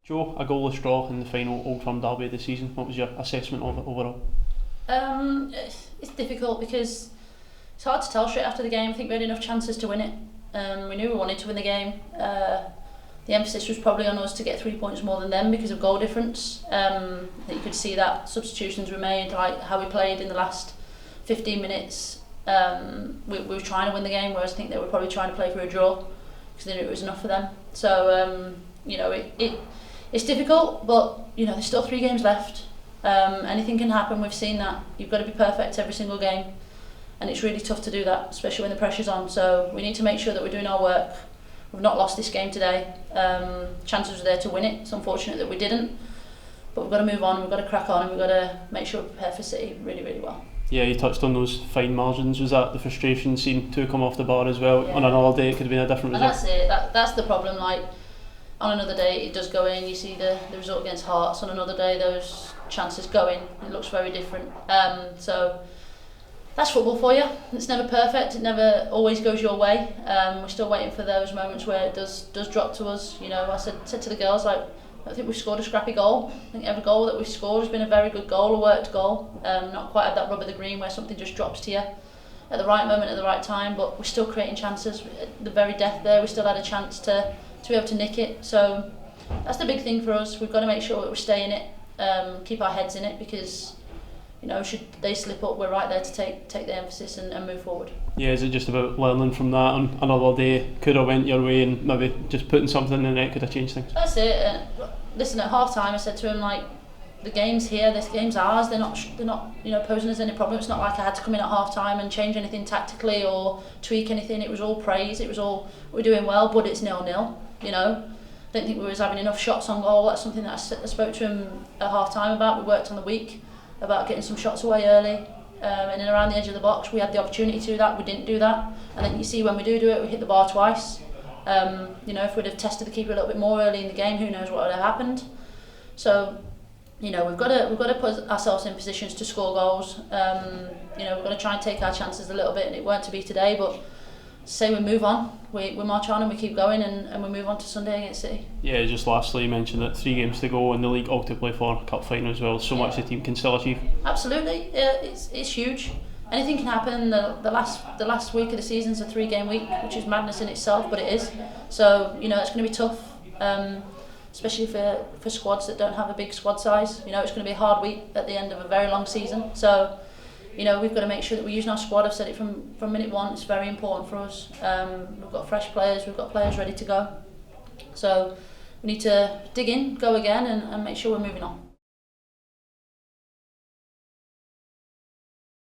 Joe, a goalless draw in the final Old Firm derby of the season. What was your assessment of it overall? It's difficult because it's hard to tell straight after the game. I think we had enough chances to win it. We knew we wanted to win the game. The emphasis was probably on us to get 3 points more than them because of goal difference. That you could see that substitutions were made, like how we played in the last 15 minutes. We were trying to win the game, whereas I think they were probably trying to play for a draw because they knew it was enough for them. So it's difficult, but there's still 3 games left. Anything can happen. We've seen that. You've got to be perfect every single game, and it's really tough to do that, especially when the pressure's on. So we need to make sure that we're doing our work. We've not lost this game today. Chances were there to win it. It's unfortunate that we didn't, but we've got to move on. We've got to crack on, and we've got to make sure we prepare for City really, really well. Yeah, you touched on those fine margins. Was that the frustration seeing 2 come off the bar as well? Yeah. On another day, it could have been a different result. And that's it. That's the problem. Like, on another day, it does go in. You see the result against Hearts. On another day, those chances go in. It looks very different. So that's football for you. It's never perfect. It never always goes your way. We're still waiting for those moments where it does drop to us. I said to the girls, like, I think we've scored a scrappy goal. I think every goal that we've scored has been a very good goal, a worked goal. Not quite at that rub of the green where something just drops to you at the right moment, at the right time, but we're still creating chances. At the very death there, we still had a chance to be able to nick it. So that's the big thing for us. We've got to make sure that we stay in it, keep our heads in it, because should they slip up, we're right there to take the emphasis and move forward. Yeah, is it just about learning from that on another day? Could have went your way and maybe just putting something in the net could have changed things? That's it. Listen, at half time I said to him, like, the game's here, this game's ours, they're not posing us any problem. It's not like I had to come in at half time and change anything tactically or tweak anything. It was all praise, it was all, we're doing well, but it's 0-0, I don't think we was having enough shots on goal. That's something that I spoke to him at half time about. We worked on the week about getting some shots away early, and then around the edge of the box we had the opportunity to do that. We didn't do that, and then you see when we do it, we hit the bar twice. If we'd have tested the keeper a little bit more early in the game, who knows what would have happened. So we've got to put ourselves in positions to score goals. We've got to try and take our chances a little bit, and it weren't to be today, but say we move on, we march on and we keep going, and we move on to Sunday against City. Yeah, just lastly, you mentioned that 3 games to go in the league, all to play for, cup final as well. So much the team can still achieve. Absolutely, yeah, it's huge. Anything can happen. The last week of the season's a 3-game week, which is madness in itself, but it is. So it's going to be tough, especially for squads that don't have a big squad size. It's going to be a hard week at the end of a very long season. So we've got to make sure that we're using our squad. I've said it from minute one. It's very important for us. We've got fresh players. We've got players ready to go. So we need to dig in, go again, and make sure we're moving on.